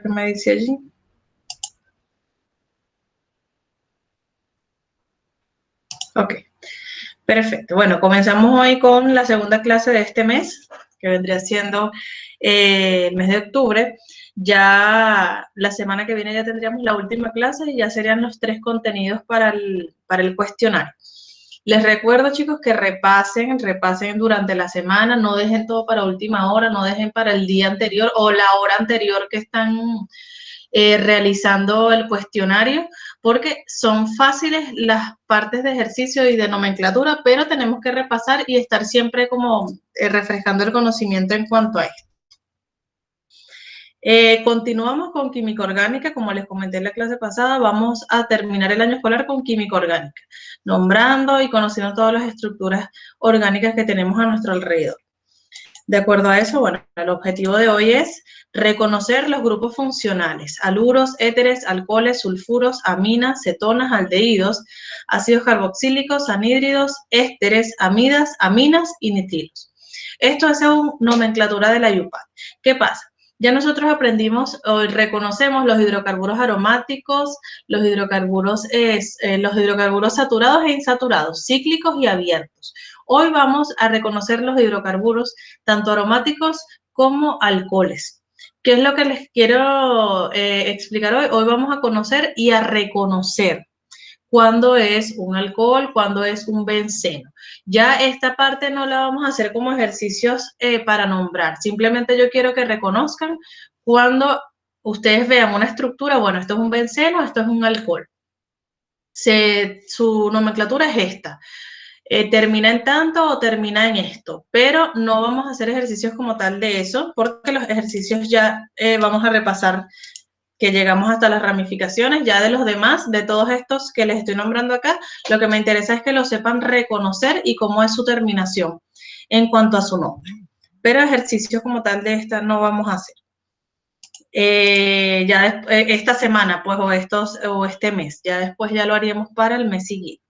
¿Qué me dice allí? Ok, perfecto. Bueno, comenzamos hoy con la segunda clase de este mes, que vendría siendo el mes de octubre. Ya la semana que viene ya tendríamos la última clase y ya serían los 3 contenidos para el cuestionario. Les recuerdo, chicos, que repasen durante la semana, no dejen todo para última hora, no dejen para el día anterior o la hora anterior que están realizando el cuestionario, porque son fáciles las partes de ejercicio y de nomenclatura, pero tenemos que repasar y estar siempre como refrescando el conocimiento en cuanto a esto. Continuamos con química orgánica, como les comenté en la clase pasada, vamos a terminar el año escolar con química orgánica, nombrando y conociendo todas las estructuras orgánicas que tenemos a nuestro alrededor. De acuerdo a eso, bueno, el objetivo de hoy es reconocer los grupos funcionales: haluros, éteres, alcoholes, sulfuros, aminas, cetonas, aldehídos, ácidos carboxílicos, anhídridos, ésteres, amidas, aminas y nitrilos. Esto es según nomenclatura de la IUPAC. ¿Qué pasa? Ya nosotros aprendimos o reconocemos los hidrocarburos aromáticos, los hidrocarburos saturados e insaturados, cíclicos y abiertos. Hoy vamos a reconocer los hidrocarburos, tanto aromáticos como alcoholes. ¿Qué es lo que les quiero explicar hoy? Hoy vamos a conocer y a reconocer cuándo es un alcohol, cuándo es un benceno. Ya esta parte no la vamos a hacer como ejercicios para nombrar. Simplemente yo quiero que reconozcan cuando ustedes vean una estructura, bueno, esto es un benceno, esto es un alcohol. Su nomenclatura es esta. Termina en tanto o termina en esto, pero no vamos a hacer ejercicios como tal de eso, porque los ejercicios ya vamos a repasar que llegamos hasta las ramificaciones. Ya de los demás, de todos estos que les estoy nombrando acá, lo que me interesa es que lo sepan reconocer y cómo es su terminación en cuanto a su nombre. Pero ejercicios como tal de esta no vamos a hacer. Esta semana, pues, o este mes. Ya después ya lo haríamos para el mes siguiente.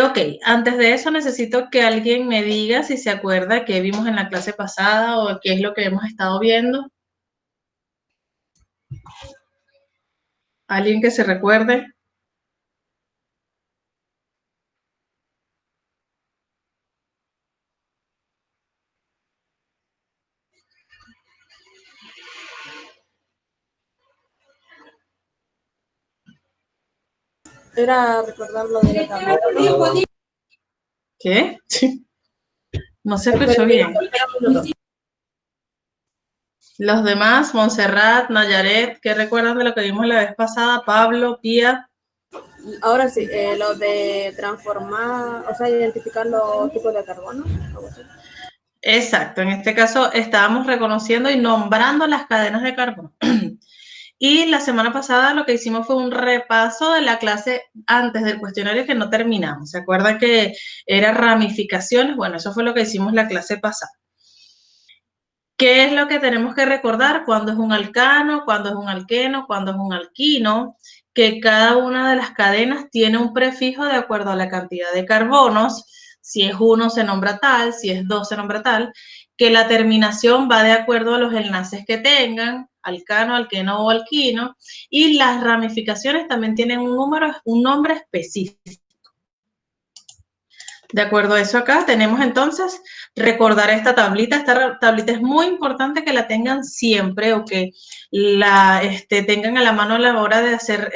Ok, antes de eso necesito que alguien me diga si se acuerda qué vimos en la clase pasada o qué es lo que hemos estado viendo. ¿Alguien que se recuerde? Era recordar lo de la tablita. ¿Qué? Sí. No se escuchó bien. Los demás, Montserrat, Nayaret, ¿qué recuerdan de lo que vimos la vez pasada? Pablo, Pía. Ahora sí, lo de transformar, o sea, identificar los tipos de carbono. Exacto, en este caso estábamos reconociendo y nombrando las cadenas de carbono. Y la semana pasada lo que hicimos fue un repaso de la clase antes del cuestionario que no terminamos. ¿Se acuerdan que eran ramificaciones? Bueno, eso fue lo que hicimos la clase pasada. ¿Qué es lo que tenemos que recordar? Cuándo es un alcano, cuándo es un alqueno, cuándo es un alquino, que cada una de las cadenas tiene un prefijo de acuerdo a la cantidad de carbonos. Si es 1 se nombra tal, si es 2 se nombra tal, que la terminación va de acuerdo a los enlaces que tengan, alcano, alqueno o alquino, y las ramificaciones también tienen un nombre específico. De acuerdo a eso acá, tenemos entonces recordar esta tablita. Esta tablita es muy importante que la tengan siempre o que la tengan a la mano a la hora de hacer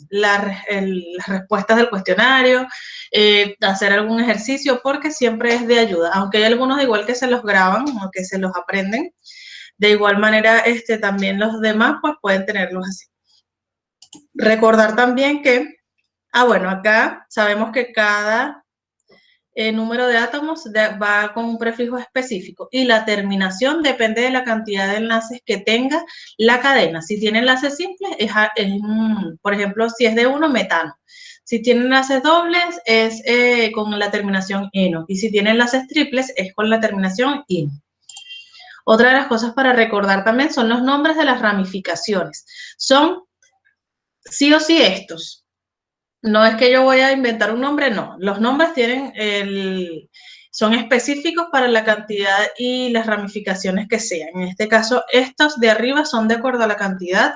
las respuestas del cuestionario, hacer algún ejercicio, porque siempre es de ayuda. Aunque hay algunos igual que se los graban o que se los aprenden, de igual manera también los demás pues pueden tenerlos así. Recordar también que, bueno, acá sabemos que cada número de átomos va con un prefijo específico y la terminación depende de la cantidad de enlaces que tenga la cadena. Si tiene enlaces simples, por ejemplo, si es de 1, metano. Si tiene enlaces dobles, es con la terminación eno. Y si tiene enlaces triples, es con la terminación ino. Otra de las cosas para recordar también son los nombres de las ramificaciones. Son sí o sí estos. No es que yo voy a inventar un nombre, no. Los nombres son específicos para la cantidad y las ramificaciones que sean. En este caso, estos de arriba son de acuerdo a la cantidad.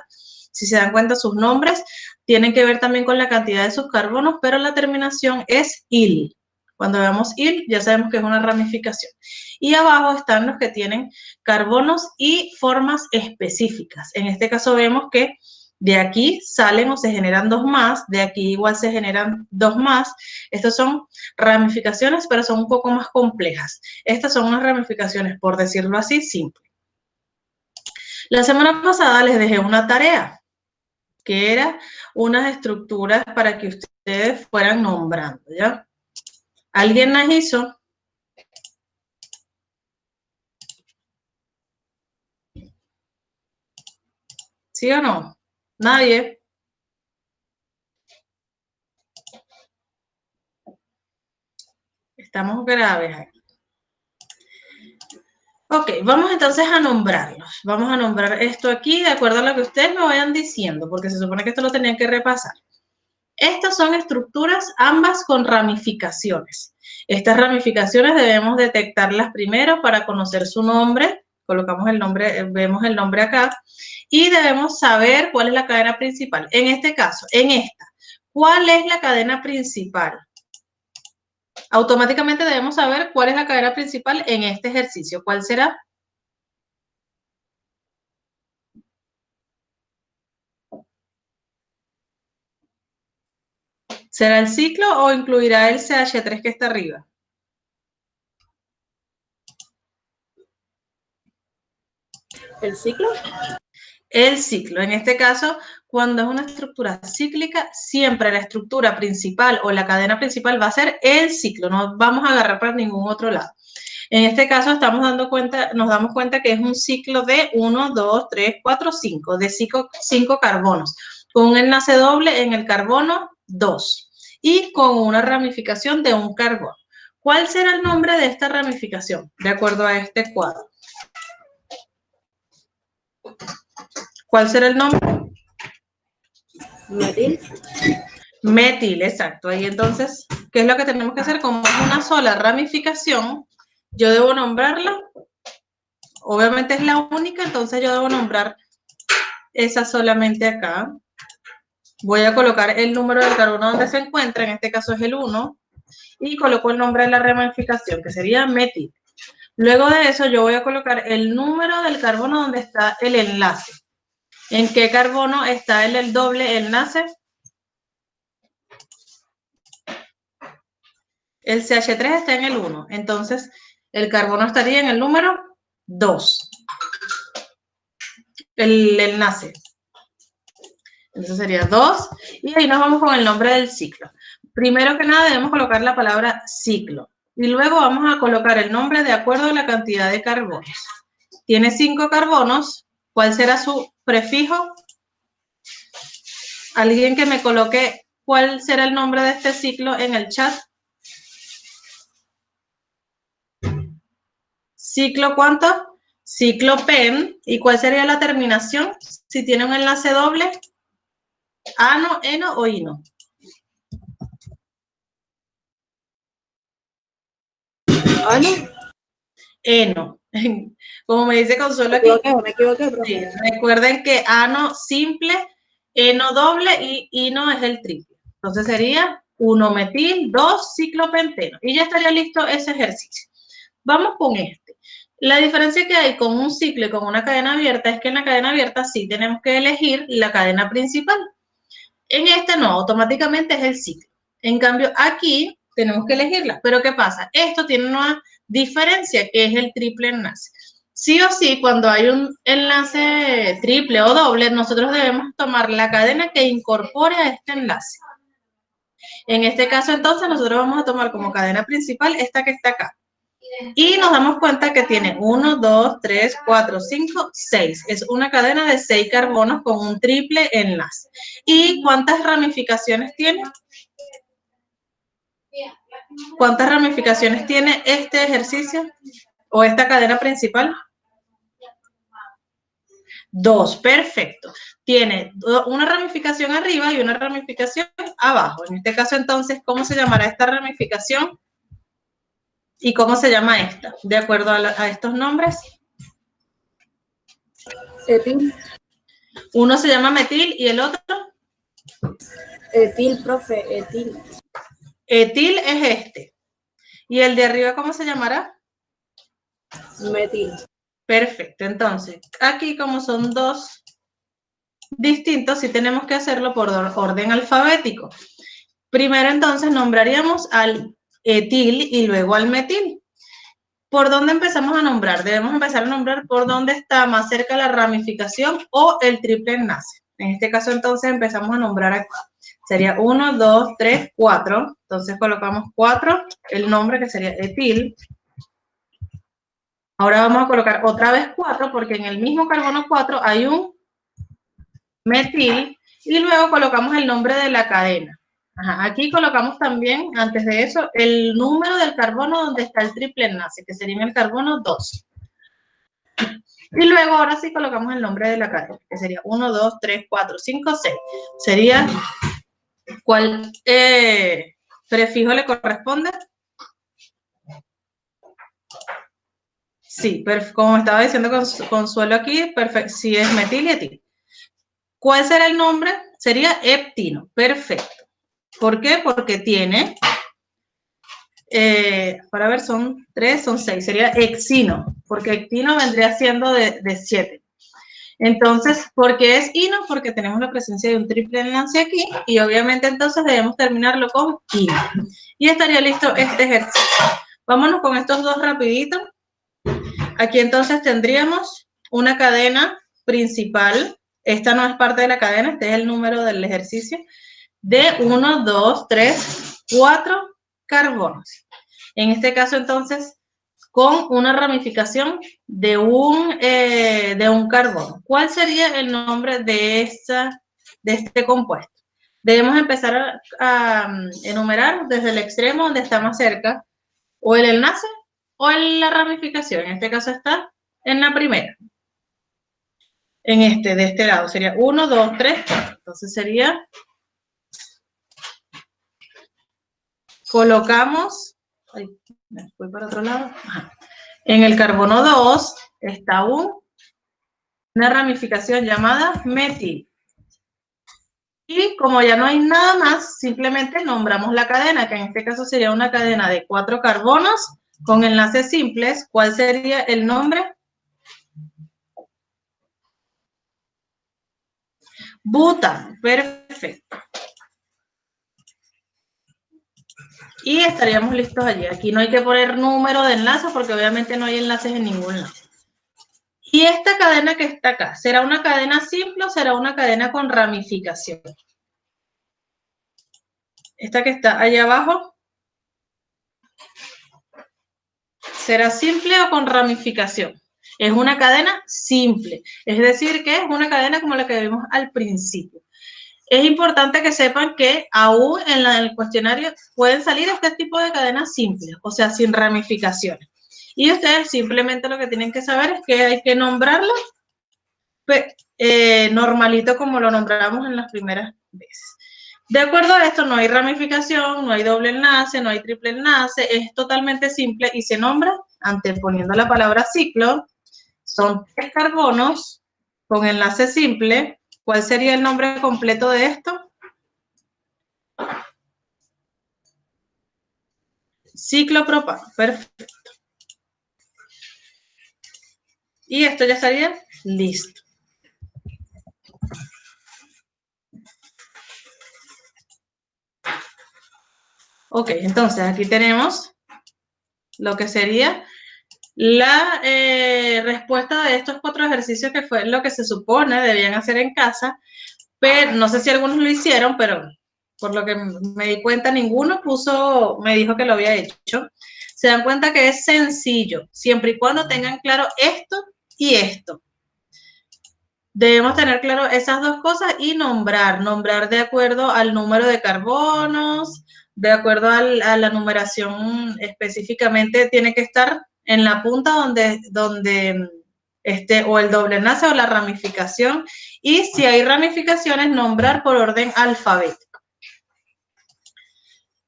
Si se dan cuenta, sus nombres tienen que ver también con la cantidad de sus carbonos, pero la terminación es -il. Cuando veamos -il, ya sabemos que es una ramificación. Y abajo están los que tienen carbonos y formas específicas. En este caso vemos que de aquí salen o se generan 2 más, de aquí igual se generan 2 más. Estas son ramificaciones, pero son un poco más complejas. Estas son unas ramificaciones, por decirlo así, simples. La semana pasada les dejé una tarea, que era unas estructuras para que ustedes fueran nombrando, ¿ya? ¿Alguien las hizo? ¿Sí o no? ¿Nadie? Estamos graves aquí. Ok, vamos entonces a nombrarlos. Vamos a nombrar esto aquí de acuerdo a lo que ustedes me vayan diciendo, porque se supone que esto lo tenían que repasar. Estas son estructuras ambas con ramificaciones. Estas ramificaciones debemos detectarlas primero para conocer su nombre. Colocamos el nombre, vemos el nombre acá. Y debemos saber cuál es la cadena principal. En este caso, en esta, ¿cuál es la cadena principal? Automáticamente debemos saber cuál es la cadena principal en este ejercicio. ¿Cuál será? ¿Será el ciclo o incluirá el CH3 que está arriba? ¿El ciclo? El ciclo. En este caso, cuando es una estructura cíclica, siempre la estructura principal o la cadena principal va a ser el ciclo. No vamos a agarrar para ningún otro lado. En este caso nos damos cuenta que es un ciclo de 1, 2, 3, 4, 5, de 5 carbonos, con un enlace doble en el carbono 2 y con una ramificación de un carbono. ¿Cuál será el nombre de esta ramificación? De acuerdo a este cuadro. ¿Cuál será el nombre? Metil. Metil, exacto. Ahí entonces, ¿qué es lo que tenemos que hacer? Como es una sola ramificación, yo debo nombrarla. Obviamente es la única, entonces yo debo nombrar esa solamente acá. Voy a colocar el número del carbono donde se encuentra, en este caso es el 1, y coloco el nombre de la ramificación, que sería metil. Luego de eso yo voy a colocar el número del carbono donde está el enlace. ¿En qué carbono está el doble enlace? El CH3 está en el 1, entonces el carbono estaría en el número 2. El enlace. Entonces sería 2, y ahí nos vamos con el nombre del ciclo. Primero que nada debemos colocar la palabra ciclo, y luego vamos a colocar el nombre de acuerdo a la cantidad de carbonos. Tiene 5 carbonos, ¿cuál será su prefijo? Alguien que me coloque cuál será el nombre de este ciclo en el chat. ¿Ciclo cuánto? Ciclo pen. ¿Y cuál sería la terminación? Si tiene un enlace doble, ano, eno o ino. ¿Ano? Eno. Como me dice Consuelo aquí. Me equivoqué, profe. Sí, recuerden que ano simple, eno doble y ino es el triple. Entonces sería 1-metil, 2-ciclopenteno. Y ya estaría listo ese ejercicio. Vamos con este. La diferencia que hay con un ciclo y con una cadena abierta es que en la cadena abierta sí tenemos que elegir la cadena principal. En este no, automáticamente es el ciclo. En cambio, aquí tenemos que elegirla. Pero ¿qué pasa? Esto tiene una diferencia, que es el triple enlace. Sí o sí, cuando hay un enlace triple o doble, nosotros debemos tomar la cadena que incorpore a este enlace. En este caso, entonces, nosotros vamos a tomar como cadena principal esta que está acá. Y nos damos cuenta que tiene 1, 2, 3, 4, 5, 6. Es una cadena de 6 carbonos con un triple enlace. ¿Y cuántas ramificaciones tiene? ¿Cuántas ramificaciones tiene este ejercicio o esta cadena principal? 2, perfecto. Tiene una ramificación arriba y una ramificación abajo. En este caso, entonces, ¿cómo se llamará esta ramificación? ¿Y cómo se llama esta? De acuerdo a estos nombres. Etil. Uno se llama metil y el otro. Etil, profe, etil. Etil es este. ¿Y el de arriba cómo se llamará? Metil. Perfecto. Entonces, aquí como son dos distintos, sí tenemos que hacerlo por orden alfabético. Primero entonces nombraríamos al etil y luego al metil. ¿Por dónde empezamos a nombrar? Debemos empezar a nombrar por dónde está más cerca la ramificación o el triple enlace. En este caso entonces empezamos a nombrar aquí. Sería 1, 2, 3, 4. Entonces colocamos 4, el nombre que sería etil. Ahora vamos a colocar otra vez 4 porque en el mismo carbono 4 hay un metil y luego colocamos el nombre de la cadena. Ajá, aquí colocamos también, antes de eso, el número del carbono donde está el triple enlace, que sería en el carbono 2. Y luego ahora sí colocamos el nombre de la cadena, que sería 1, 2, 3, 4, 5, 6. Sería, ¿cuál prefijo le corresponde? Sí, como me estaba diciendo Consuelo aquí, perfecto, sí es metil y etil. ¿Cuál será el nombre? Sería heptino, perfecto. ¿Por qué? Porque tiene, para ver, son 3, son 6, sería hexino, porque hectino vendría siendo de 7. Entonces, ¿por qué es ino? Porque tenemos la presencia de un triple enlace aquí y obviamente entonces debemos terminarlo con ino. Y estaría listo este ejercicio. Vámonos con estos dos rapiditos. Aquí entonces tendríamos una cadena principal. Esta no es parte de la cadena, este es el número del ejercicio. De 1, 2, 3, 4 carbonos. En este caso entonces, con una ramificación de un carbono. ¿Cuál sería el nombre de este compuesto? Debemos empezar a enumerar desde el extremo donde está más cerca, o el enlace o la ramificación. En este caso está en la primera. De este lado sería 1, 2, 3, 4. Entonces sería, colocamos, ay, me fui para otro lado. Ajá. En el carbono 2 está una ramificación llamada metil. Y como ya no hay nada más, simplemente nombramos la cadena, que en este caso sería una cadena de 4 carbonos con enlaces simples. ¿Cuál sería el nombre? Butano. Perfecto. Y estaríamos listos allí. Aquí no hay que poner número de enlaces porque obviamente no hay enlaces en ningún lado. Y esta cadena que está acá, ¿será una cadena simple o será una cadena con ramificación? Esta que está allá abajo, ¿será simple o con ramificación? Es una cadena simple, es decir, que es una cadena como la que vimos al principio. Es importante que sepan que aún en el cuestionario pueden salir este tipo de cadenas simples, o sea, sin ramificaciones. Y ustedes simplemente lo que tienen que saber es que hay que nombrarlo normalito como lo nombramos en las primeras veces. De acuerdo a esto, no hay ramificación, no hay doble enlace, no hay triple enlace, es totalmente simple y se nombra anteponiendo la palabra ciclo. Son 3 carbonos con enlace simple. ¿Cuál sería el nombre completo de esto? Ciclopropano. Perfecto. Y esto ya estaría listo. Ok, entonces aquí tenemos lo que sería la respuesta de estos 4 ejercicios, que fue lo que se supone debían hacer en casa, pero no sé si algunos lo hicieron, pero por lo que me di cuenta, ninguno me dijo que lo había hecho. Se dan cuenta que es sencillo, siempre y cuando tengan claro esto y esto. Debemos tener claro esas dos cosas y nombrar de acuerdo al número de carbonos, de acuerdo a la numeración específicamente, tiene que estar en la punta donde esté o el doble enlace o la ramificación, y si hay ramificaciones, nombrar por orden alfabético.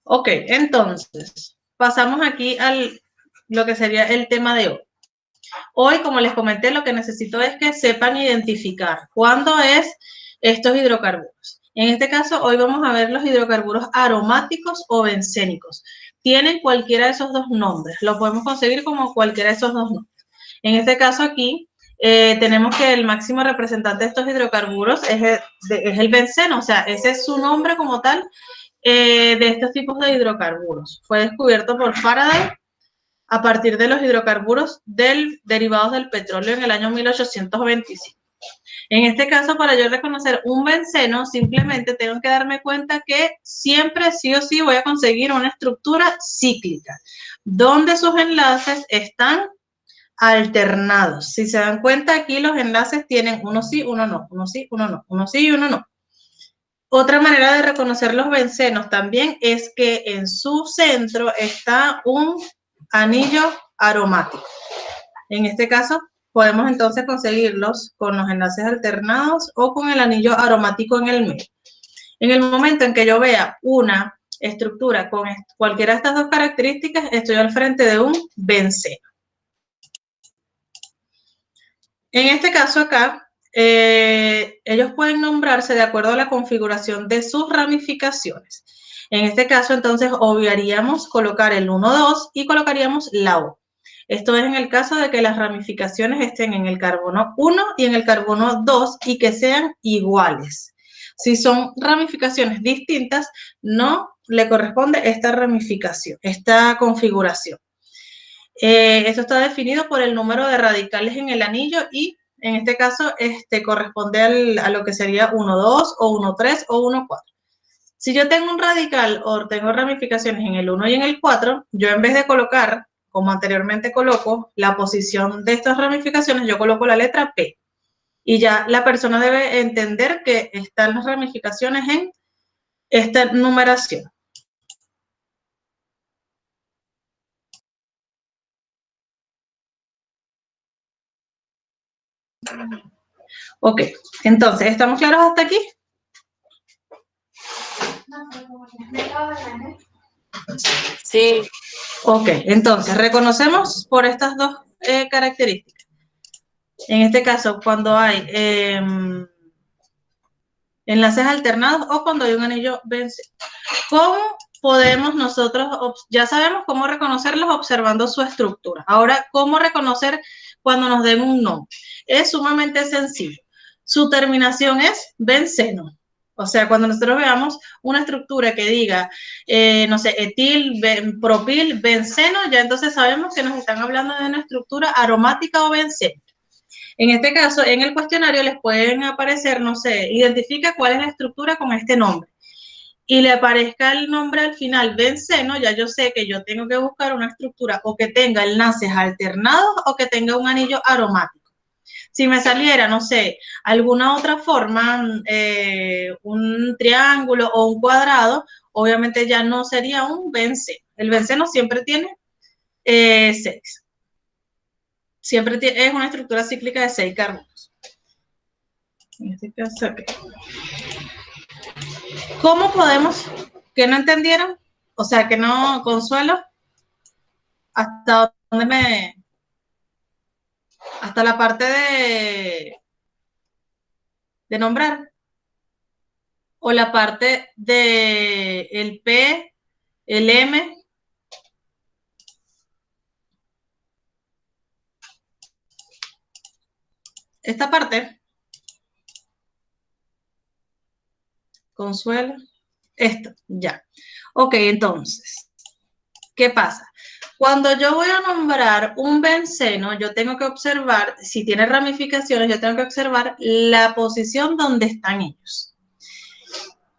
Ok, entonces, pasamos aquí al lo que sería el tema de hoy. Hoy, como les comenté, lo que necesito es que sepan identificar cuándo es estos hidrocarburos. En este caso, hoy vamos a ver los hidrocarburos aromáticos o bencénicos. Tienen cualquiera de esos dos nombres, lo podemos conseguir como cualquiera de esos dos nombres. En este caso aquí, tenemos que el máximo representante de estos hidrocarburos es el benceno, o sea, ese es su nombre como tal de estos tipos de hidrocarburos. Fue descubierto por Faraday a partir de los hidrocarburos derivados del petróleo en el año 1825. En este caso, para yo reconocer un benceno, simplemente tengo que darme cuenta que siempre sí o sí voy a conseguir una estructura cíclica, donde sus enlaces están alternados. Si se dan cuenta, aquí los enlaces tienen uno sí, uno no, uno sí, uno no, uno sí y uno no. Otra manera de reconocer los bencenos también es que en su centro está un anillo aromático. En este caso, podemos entonces conseguirlos con los enlaces alternados o con el anillo aromático en el medio. En el momento en que yo vea una estructura con cualquiera de estas dos características, estoy al frente de un benceno. En este caso acá, ellos pueden nombrarse de acuerdo a la configuración de sus ramificaciones. En este caso, entonces, obviaríamos colocar el 1, 2 y colocaríamos la O. Esto es en el caso de que las ramificaciones estén en el carbono 1 y en el carbono 2 y que sean iguales. Si son ramificaciones distintas, no le corresponde esta ramificación, esta configuración. Esto está definido por el número de radicales en el anillo y en este caso corresponde a lo que sería 1, 2 o 1, 3 o 1, 4. Si yo tengo un radical o tengo ramificaciones en el 1 y en el 4, yo en vez de colocar, como anteriormente coloco, la posición de estas ramificaciones, yo coloco la letra P. Y ya la persona debe entender que están las ramificaciones en esta numeración. Ok, entonces, ¿estamos claros hasta aquí? Sí. Ok, entonces, reconocemos por estas dos características. En este caso, cuando hay enlaces alternados o cuando hay un anillo benceno. ¿Cómo podemos nosotros, ya sabemos cómo reconocerlos observando su estructura? Ahora, ¿cómo reconocer cuando nos den un nombre? Es sumamente sencillo. Su terminación es benceno. O sea, cuando nosotros veamos una estructura que diga, no sé, etil, propil, benceno, ya entonces sabemos que nos están hablando de una estructura aromática o benceno. En este caso, en el cuestionario les pueden aparecer, no sé, identifica cuál es la estructura con este nombre. Y le aparezca el nombre al final, benceno, ya yo sé que yo tengo que buscar una estructura o que tenga enlaces alternados o que tenga un anillo aromático. Si me saliera, no sé, alguna otra forma, un triángulo o un cuadrado, obviamente ya no sería un benceno. El benceno siempre tiene 6. Siempre es una estructura cíclica de 6 carbonos. En este caso, okay. ¿Cómo podemos? ¿Que no entendieron? O sea, que no, Consuelo, ¿hasta dónde me...? Hasta la parte de nombrar. O la parte de el P, el M. Esta parte. Consuelo. Esto, ya. Ok, entonces, ¿qué pasa? Cuando yo voy a nombrar un benceno, yo tengo que observar, si tiene ramificaciones, yo tengo que observar la posición donde están ellos.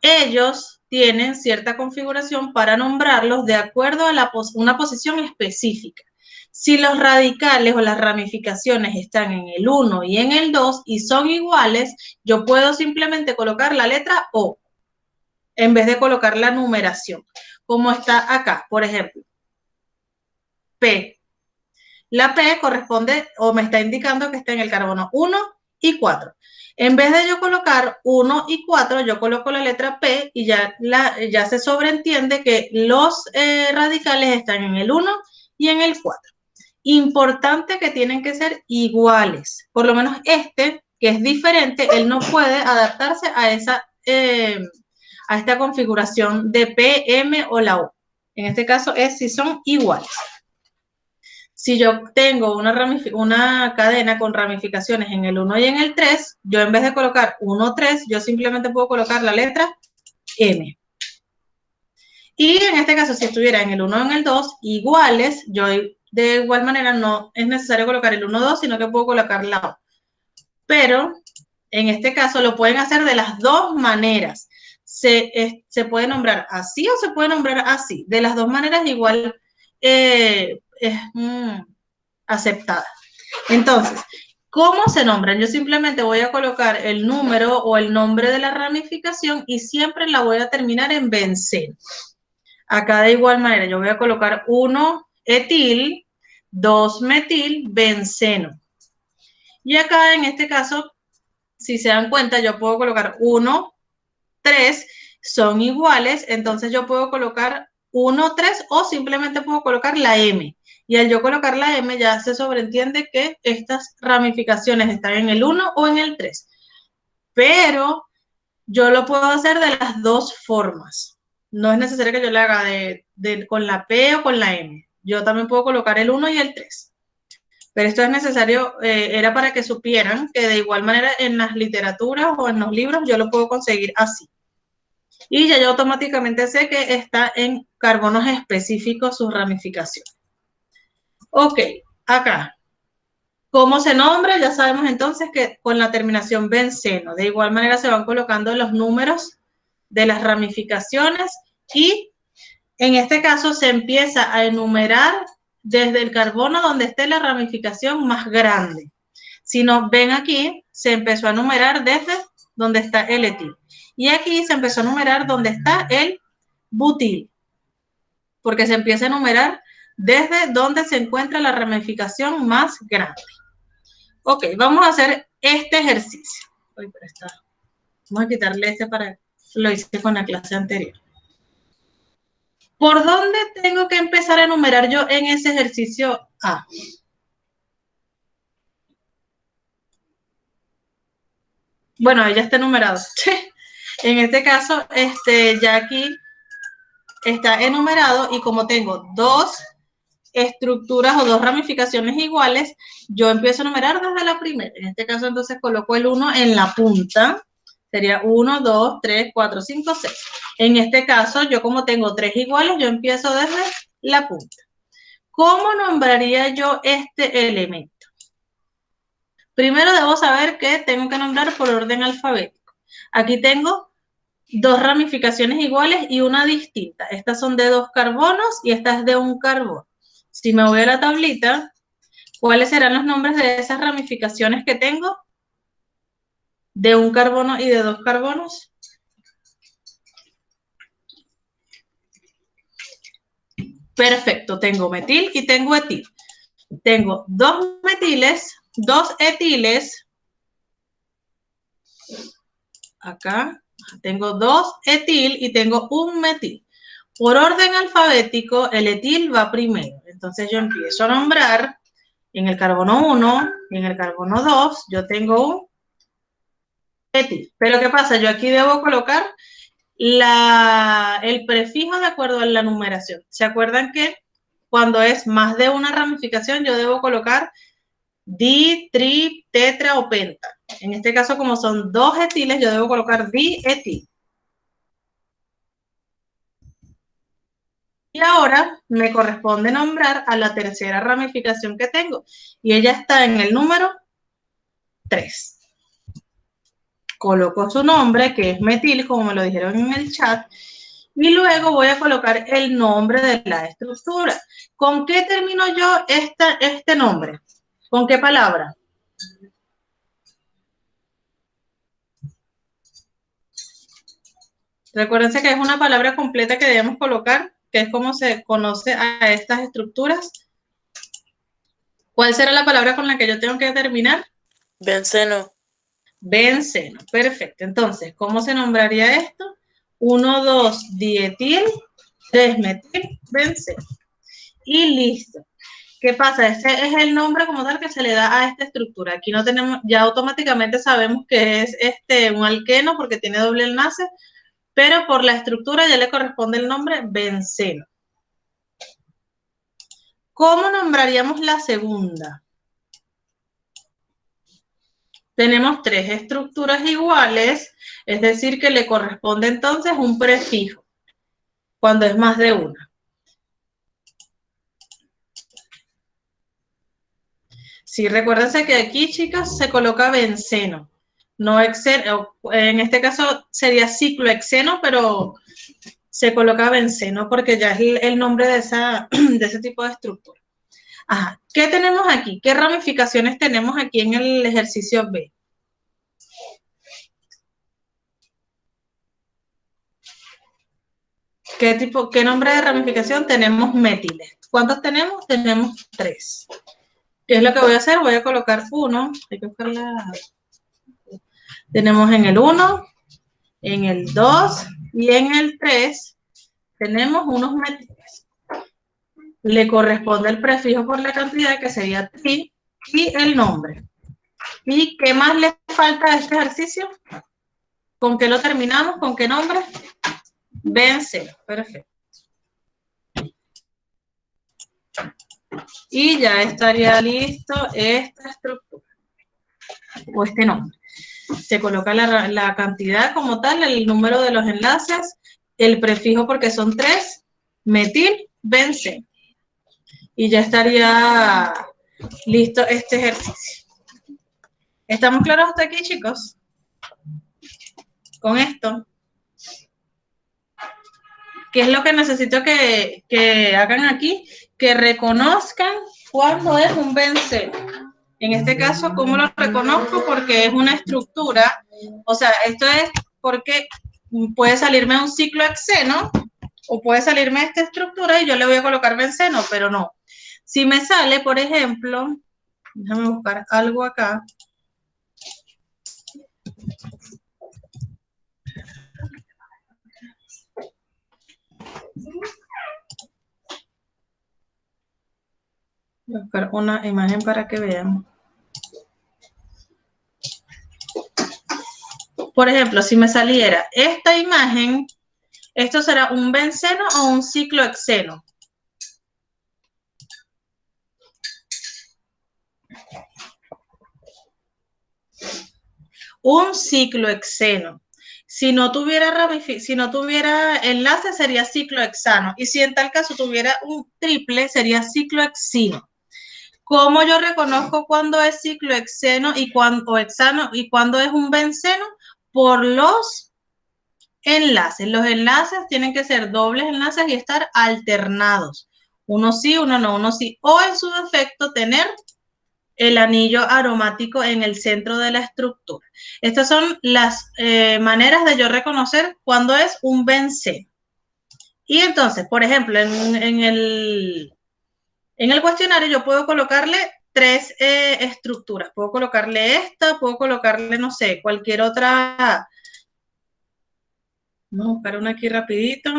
Ellos tienen cierta configuración para nombrarlos de acuerdo a una posición específica. Si los radicales o las ramificaciones están en el 1 y en el 2 y son iguales, yo puedo simplemente colocar la letra O en vez de colocar la numeración, como está acá, por ejemplo. P. La P corresponde o me está indicando que está en el carbono 1 y 4. En vez de yo colocar 1 y 4, yo coloco la letra P y ya se sobreentiende que los radicales están en el 1 y en el 4. Importante que tienen que ser iguales. Por lo menos este, que es diferente, él no puede adaptarse a esta configuración de P, M o la O. En este caso es si son iguales. Si yo tengo una cadena con ramificaciones en el 1 y en el 3, yo en vez de colocar 1, 3, yo simplemente puedo colocar la letra M. Y en este caso, si estuviera en el 1 o en el 2, iguales, yo de igual manera no es necesario colocar el 1, 2, sino que puedo colocar la O. Pero en este caso lo pueden hacer de las dos maneras. Se puede nombrar así o se puede nombrar así. De las dos maneras igual es aceptada. Entonces, ¿cómo se nombran? Yo simplemente voy a colocar el número o el nombre de la ramificación y siempre la voy a terminar en benceno. Acá de igual manera yo voy a colocar 1 etil, 2 metil, benceno. Y acá en este caso, si se dan cuenta, yo puedo colocar 1, 3, son iguales, entonces yo puedo colocar 1, 3 o simplemente puedo colocar la M. Y al yo colocar la M ya se sobreentiende que estas ramificaciones están en el 1 o en el 3. Pero yo lo puedo hacer de las dos formas. No es necesario que yo le haga con la P o con la M. Yo también puedo colocar el 1 y el 3. Pero esto es necesario, era para que supieran que de igual manera en las literaturas o en los libros yo lo puedo conseguir así. Y ya yo automáticamente sé que está en carbonos específicos sus ramificaciones. Ok, acá. ¿Cómo se nombra? Ya sabemos entonces que con la terminación benceno. De igual manera se van colocando los números de las ramificaciones y en este caso se empieza a enumerar desde el carbono donde esté la ramificación más grande. Si nos ven aquí, se empezó a numerar desde donde está el etil. Y aquí se empezó a numerar donde está el butil, porque se empieza a numerar desde donde se encuentra la ramificación más grande. Ok, vamos a hacer este ejercicio. Vamos a quitarle este para... Lo hice con la clase anterior. ¿Por dónde tengo que empezar a enumerar yo en ese ejercicio A? Bueno, ya está enumerado. En este caso, ya aquí está enumerado y como tengo dos estructuras o dos ramificaciones iguales, yo empiezo a enumerar desde la primera. En este caso, entonces, coloco el 1 en la punta. Sería 1, 2, 3, 4, 5, 6. En este caso, yo como tengo 3 iguales, yo empiezo desde la punta. ¿Cómo nombraría yo este elemento? Primero debo saber que tengo que nombrar por orden alfabético. Aquí tengo dos ramificaciones iguales y una distinta. Estas son de 2 carbonos y esta es de 1 carbono. Si me voy a la tablita, ¿cuáles serán los nombres de esas ramificaciones que tengo? De 1 carbono y de 2 carbonos. Perfecto, tengo metil y tengo etil. Tengo 2 metiles, 2 etiles. Acá tengo 2 etil y tengo 1 metil. Por orden alfabético, el etil va primero. Entonces yo empiezo a nombrar en el carbono 1 y en el carbono 2, yo tengo un etil. Pero ¿qué pasa? Yo aquí debo colocar el prefijo de acuerdo a la numeración. ¿Se acuerdan que cuando es más de una ramificación, yo debo colocar di, tri, tetra o penta? En este caso, como son 2 etiles, yo debo colocar dietil. Y ahora me corresponde nombrar a la tercera ramificación que tengo. Y ella está en el número 3. Coloco su nombre, que es metil, como me lo dijeron en el chat. Y luego voy a colocar el nombre de la estructura. ¿Con qué termino yo este nombre? ¿Con qué palabra? Recuérdense que es una palabra completa que debemos colocar, que es como se conoce a estas estructuras. ¿Cuál será la palabra con la que yo tengo que terminar? Benceno. Benceno, perfecto. Entonces, ¿cómo se nombraría esto? 1, 2, dietil, 3 metil, benceno. Y listo. ¿Qué pasa? Ese es el nombre como tal que se le da a esta estructura. Aquí no tenemos, ya automáticamente sabemos que es un alqueno porque tiene doble enlace, pero por la estructura ya le corresponde el nombre benceno. ¿Cómo nombraríamos la segunda? Tenemos 3 estructuras iguales, es decir, que le corresponde entonces un prefijo, cuando es más de una. Sí, recuérdense que aquí, chicas, se coloca benceno, no hexeno. En este caso sería ciclohexeno, pero se coloca benceno porque ya es el nombre de ese tipo de estructura. Ajá. ¿Qué tenemos aquí? ¿Qué ramificaciones tenemos aquí en el ejercicio B? ¿Qué nombre de ramificación? Tenemos metiles. ¿Cuántos tenemos? Tenemos 3. ¿Qué es lo que voy a hacer? Voy a colocar 1. Hay que buscarla. Tenemos en el 1, en el 2 y en el 3 tenemos unos metiles. Le corresponde el prefijo por la cantidad, que sería tri, y el nombre. ¿Y qué más le falta a este ejercicio? ¿Con qué lo terminamos? ¿Con qué nombre? Benceno. Perfecto. Y ya estaría listo esta estructura o este nombre. Se coloca la cantidad como tal, el número de los enlaces, el prefijo porque son 3, metil, benceno. Y ya estaría listo este ejercicio. ¿Estamos claros hasta aquí, chicos? Con esto. ¿Qué es lo que necesito que hagan aquí? Que reconozcan cuándo es un benceno. En este caso, ¿cómo lo reconozco? Porque es una estructura, o sea, esto es porque puede salirme un ciclohexeno o puede salirme esta estructura y yo le voy a colocar benceno, pero no. Si me sale, por ejemplo, déjame buscar algo acá. Voy a buscar una imagen para que vean. Por ejemplo, si me saliera esta imagen, ¿esto será un benceno o un ciclohexeno? Un ciclohexeno. Si no tuviera enlace, sería ciclohexano. Y si en tal caso tuviera un triple, sería ciclohexino. ¿Cómo yo reconozco cuándo es ciclohexeno o hexano y cuándo es un benceno? Por los enlaces. Los enlaces tienen que ser dobles enlaces y estar alternados. Uno sí, uno no, uno sí. O en su defecto tener el anillo aromático en el centro de la estructura. Estas son las maneras de yo reconocer cuándo es un benceno. Y entonces, por ejemplo, en el cuestionario yo puedo colocarle 3 estructuras. Puedo colocarle esta, puedo colocarle, no sé, cualquier otra. Vamos a buscar una aquí rapidito.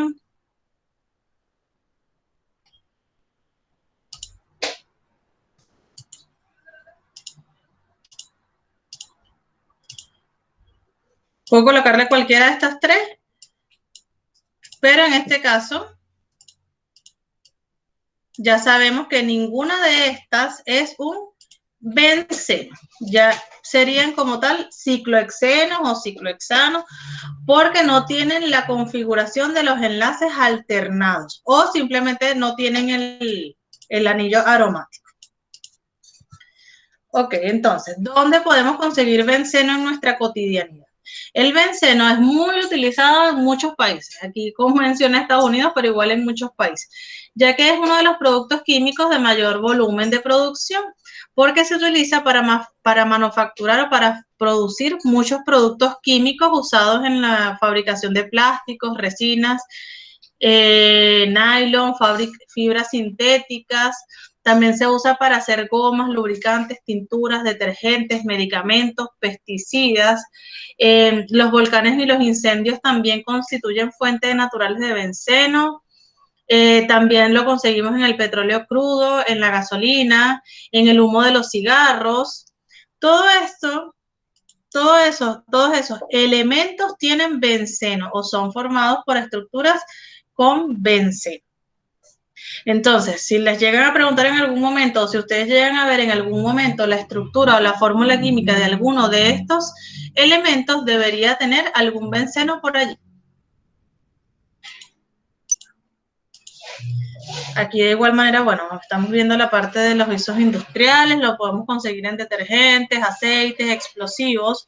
Puedo colocarle cualquiera de estas 3, pero en este caso ya sabemos que ninguna de estas es un benceno. Ya serían como tal ciclohexenos o ciclohexanos porque no tienen la configuración de los enlaces alternados o simplemente no tienen el anillo aromático. Ok, entonces, ¿dónde podemos conseguir benceno en nuestra cotidianidad? El benceno es muy utilizado en muchos países. Aquí, como mencioné, Estados Unidos, pero igual en muchos países, ya que es uno de los productos químicos de mayor volumen de producción, porque se utiliza para manufacturar o para producir muchos productos químicos usados en la fabricación de plásticos, resinas, nylon, fibras sintéticas. También se usa para hacer gomas, lubricantes, tinturas, detergentes, medicamentos, pesticidas. Los volcanes y los incendios también constituyen fuentes naturales de benceno. También lo conseguimos en el petróleo crudo, en la gasolina, en el humo de los cigarros. Todo esto, todos esos elementos tienen benceno o son formados por estructuras con benceno. Entonces, si les llegan a preguntar en algún momento, o si ustedes llegan a ver en algún momento la estructura o la fórmula química de alguno de estos elementos, debería tener algún benceno por allí. Aquí de igual manera, bueno, estamos viendo la parte de los visos industriales, lo podemos conseguir en detergentes, aceites, explosivos,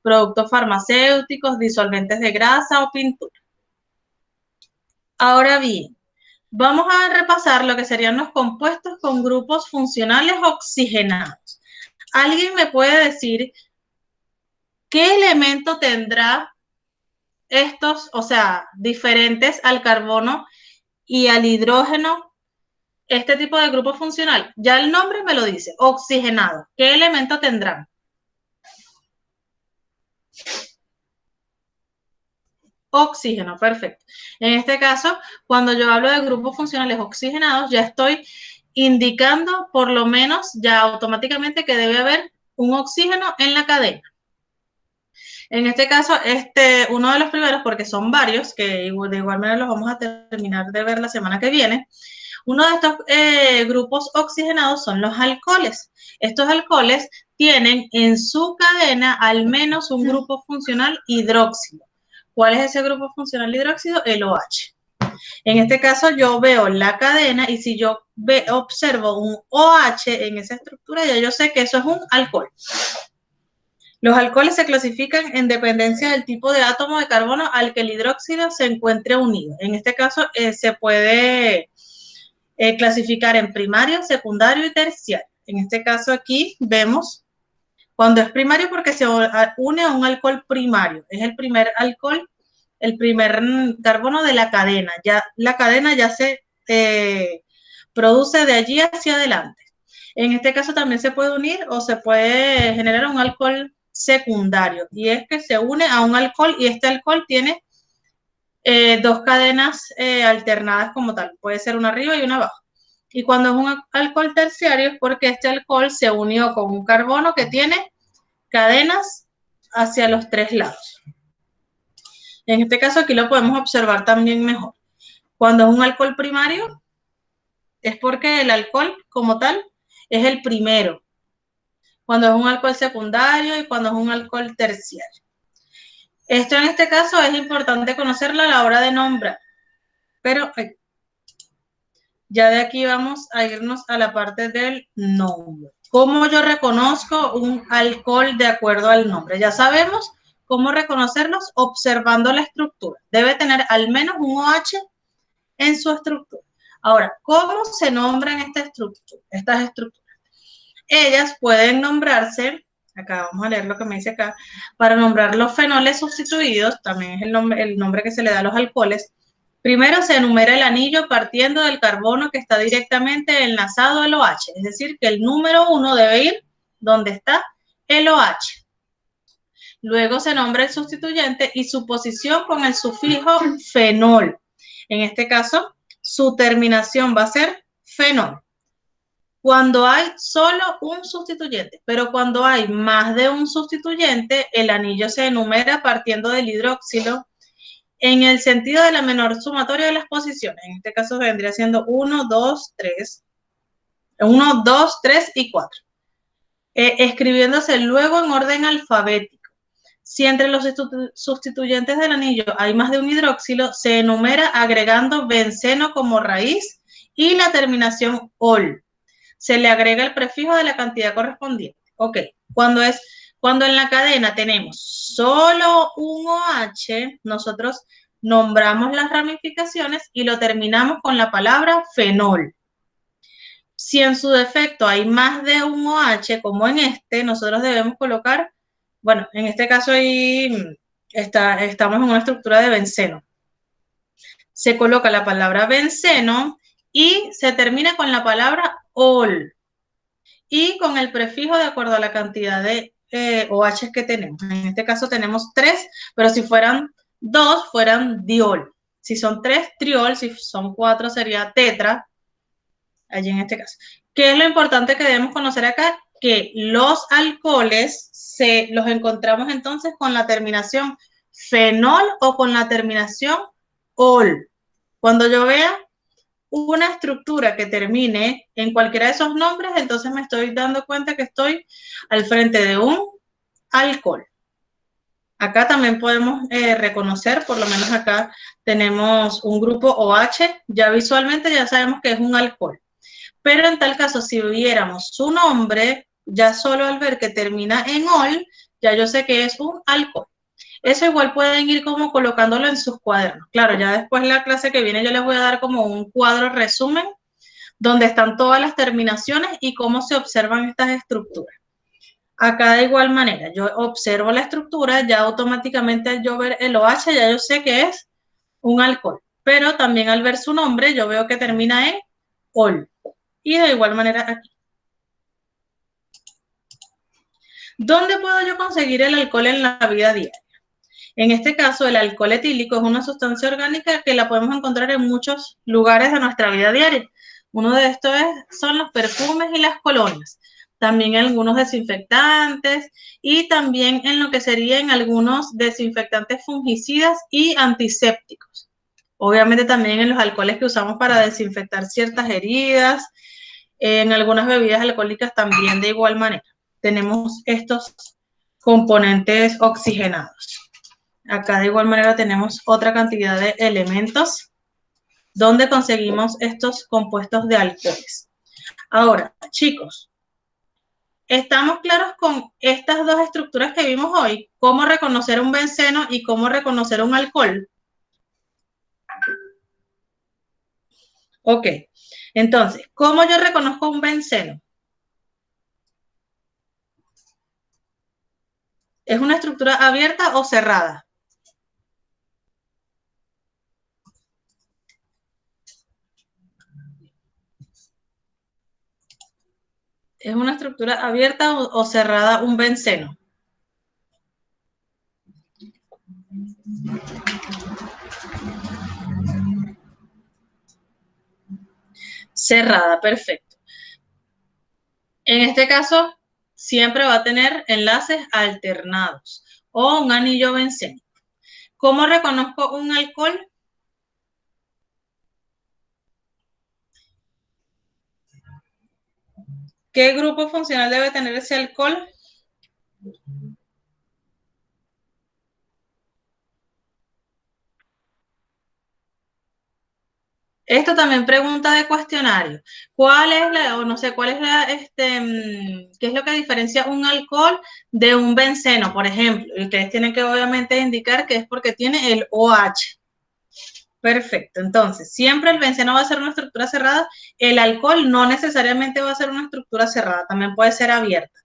productos farmacéuticos, disolventes de grasa o pintura. Ahora bien, vamos a repasar lo que serían los compuestos con grupos funcionales oxigenados. ¿Alguien me puede decir qué elemento tendrá estos, o sea, diferentes al carbono y al hidrógeno, este tipo de grupo funcional? Ya el nombre me lo dice, oxigenado. ¿Qué elemento tendrán? Oxígeno, perfecto. En este caso, cuando yo hablo de grupos funcionales oxigenados, ya estoy indicando por lo menos ya automáticamente que debe haber un oxígeno en la cadena. En este caso, uno de los primeros, porque son varios, que de igual manera los vamos a terminar de ver la semana que viene, uno de estos grupos oxigenados son los alcoholes. Estos alcoholes tienen en su cadena al menos un grupo funcional hidróxido. ¿Cuál es ese grupo funcional hidróxido? El OH. En este caso yo veo la cadena y si yo observo un OH en esa estructura, ya yo sé que eso es un alcohol. Los alcoholes se clasifican en dependencia del tipo de átomo de carbono al que el hidróxido se encuentre unido. En este caso se puede clasificar en primario, secundario y terciario. En este caso aquí vemos cuando es primario porque se une a un alcohol primario. Es el primer alcohol, el primer carbono de la cadena. Ya la cadena ya se produce de allí hacia adelante. En este caso también se puede unir o se puede generar un alcohol secundario. Y es que se une a un alcohol y este alcohol tiene dos cadenas alternadas como tal. Puede ser una arriba y una abajo. Y cuando es un alcohol terciario es porque este alcohol se unió con un carbono que tiene cadenas hacia los tres lados. En este caso aquí lo podemos observar también mejor. Cuando es un alcohol primario es porque el alcohol como tal es el primero. Cuando es un alcohol secundario y cuando es un alcohol terciario. Esto en este caso es importante conocerlo a la hora de nombrar. Pero ya de aquí vamos a irnos a la parte del nombre. ¿Cómo yo reconozco un alcohol de acuerdo al nombre? Ya sabemos cómo reconocerlos observando la estructura. Debe tener al menos un OH en su estructura. Ahora, ¿cómo se nombran estas estructuras? Ellas pueden nombrarse, acá vamos a leer lo que me dice acá, para nombrar los fenoles sustituidos, también es el nombre que se le da a los alcoholes. Primero se enumera el anillo partiendo del carbono que está directamente enlazado al OH, es decir, que el número 1 debe ir donde está el OH. Luego se nombra el sustituyente y su posición con el sufijo fenol. En este caso, su terminación va a ser fenol. Cuando hay solo un sustituyente, pero cuando hay más de un sustituyente, el anillo se enumera partiendo del hidróxilo en el sentido de la menor sumatoria de las posiciones. En este caso vendría siendo 1, 2, 3. 1, 2, 3 y 4. Escribiéndose luego en orden alfabético. Si entre los sustituyentes del anillo hay más de un hidróxilo, se enumera agregando benceno como raíz y la terminación ol. Se le agrega el prefijo de la cantidad correspondiente. Ok, cuando en la cadena tenemos solo un OH, nosotros nombramos las ramificaciones y lo terminamos con la palabra fenol. Si en su defecto hay más de un OH, como en nosotros debemos colocar, bueno, en este caso ahí estamos en una estructura de benceno. Se coloca la palabra benceno y se termina con la palabra ol. Y con el prefijo de acuerdo a la cantidad de OH que tenemos. En este caso tenemos 3, pero si fueran 2, fueran diol. Si son 3, triol. Si son 4, sería tetra. Allí en este caso. ¿Qué es lo importante que debemos conocer acá? Que los alcoholes los encontramos entonces con la terminación fenol o con la terminación ol. Cuando yo vea una estructura que termine en cualquiera de esos nombres, entonces me estoy dando cuenta que estoy al frente de un alcohol. Acá también podemos reconocer, por lo menos acá tenemos un grupo OH, ya visualmente ya sabemos que es un alcohol. Pero en tal caso, si viéramos su nombre, ya solo al ver que termina en ol, ya yo sé que es un alcohol. Eso igual pueden ir como colocándolo en sus cuadernos. Claro, ya después en la clase que viene yo les voy a dar como un cuadro resumen donde están todas las terminaciones y cómo se observan estas estructuras. Acá de igual manera, yo observo la estructura, ya automáticamente al yo ver el OH, ya yo sé que es un alcohol. Pero también al ver su nombre, yo veo que termina en ol. Y de igual manera aquí. ¿Dónde puedo yo conseguir el alcohol en la vida diaria? En este caso, el alcohol etílico es una sustancia orgánica que la podemos encontrar en muchos lugares de nuestra vida diaria. Uno de estos son los perfumes y las colonias. También en algunos desinfectantes y también en lo que serían algunos desinfectantes fungicidas y antisépticos. Obviamente también en los alcoholes que usamos para desinfectar ciertas heridas, en algunas bebidas alcohólicas también de igual manera. Tenemos estos componentes oxigenados. Acá de igual manera tenemos otra cantidad de elementos donde conseguimos estos compuestos de alcoholes. Ahora, chicos, ¿estamos claros con estas dos estructuras que vimos hoy? ¿Cómo reconocer un benceno y cómo reconocer un alcohol? Ok, entonces, ¿cómo yo reconozco un benceno? ¿Es una estructura abierta o cerrada? ¿Es una estructura abierta o cerrada un benceno? Cerrada, perfecto. En este caso, siempre va a tener enlaces alternados o un anillo bencénico. ¿Cómo reconozco un alcohol? ¿Qué grupo funcional debe tener ese alcohol? Esto también pregunta de cuestionario. ¿Cuál es la, o no sé, cuál es la, qué es lo que diferencia un alcohol de un benceno, por ejemplo? Y ustedes tienen que obviamente indicar que es porque tiene el OH. Perfecto. Entonces, siempre el benceno va a ser una estructura cerrada. El alcohol no necesariamente va a ser una estructura cerrada, también puede ser abierta.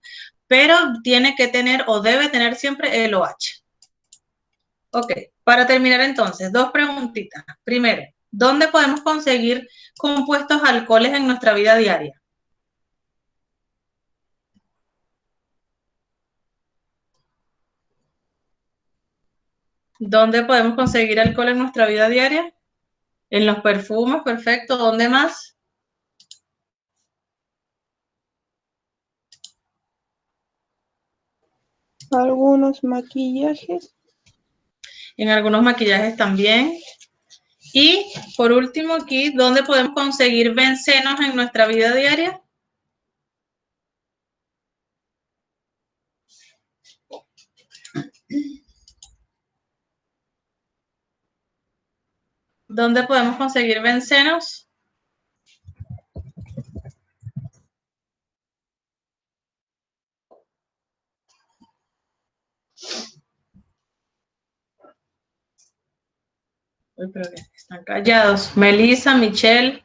Pero tiene que tener o debe tener siempre el OH. Ok, para terminar entonces, dos preguntitas. Primero, ¿dónde podemos conseguir compuestos alcoholes en nuestra vida diaria? ¿Dónde podemos conseguir alcohol en nuestra vida diaria? En los perfumes, perfecto. ¿Dónde más? Algunos maquillajes. En algunos maquillajes también. Y por último aquí, ¿dónde podemos conseguir bencenos en nuestra vida diaria? ¿Dónde podemos conseguir bencenos? Uy, pero que están callados. Melissa, Michelle,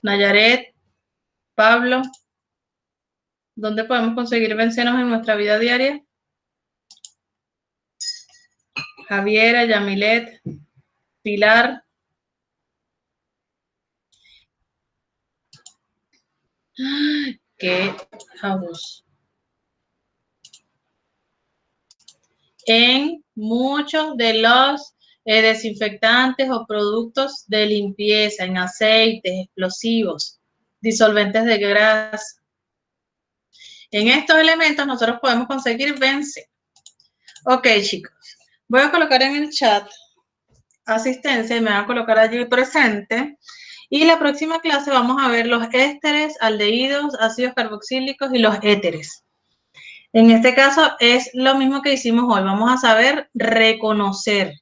Nayaret, Pablo. ¿Dónde podemos conseguir bencenos en nuestra vida diaria? Javiera, Yamilet, Pilar. ¿Qué house? En muchos de los desinfectantes o productos de limpieza, en aceites, explosivos, disolventes de grasa. En estos elementos nosotros podemos conseguir benzeno. Ok, chicos, voy a colocar en el chat asistencia y me voy a colocar allí presente. Y la próxima clase vamos a ver los ésteres, aldehídos, ácidos carboxílicos y los éteres. En este caso es lo mismo que hicimos hoy. Vamos a saber reconocer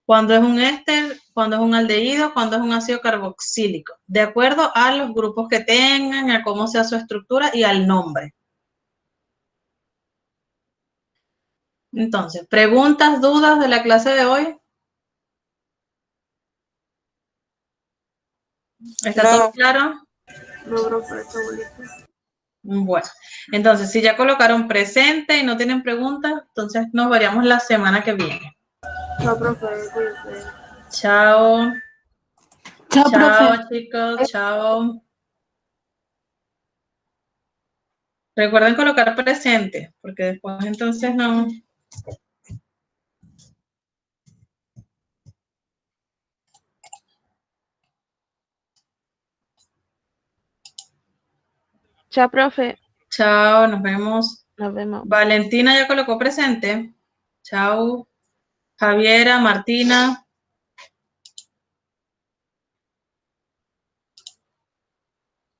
cuando es un éster, cuando es un aldehído, cuando es un ácido carboxílico, de acuerdo a los grupos que tengan, a cómo sea su estructura y al nombre. Entonces, ¿preguntas, dudas de la clase de hoy? ¿Está todo claro? No, profe, está bonito. Bueno, entonces, si ya colocaron presente y no tienen preguntas, entonces nos veríamos la semana que viene. No, profe, cuídese. Chao. Chao, Chao, profe. chicos. Chao. Recuerden colocar presente, porque después entonces no... Chao, profe. Chao, nos vemos. Nos vemos. Valentina ya colocó presente. Chao. Javiera, Martina.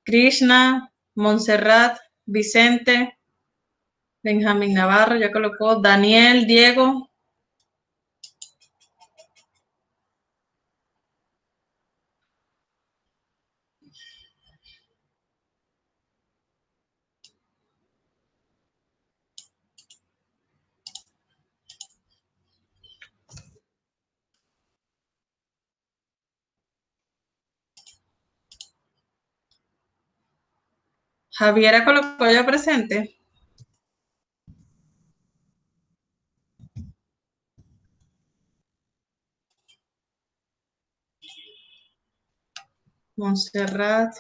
Krishna, Montserrat, Vicente, Benjamín Navarro ya colocó. Daniel, Diego. Javiera colocó ya presente. Montserrat.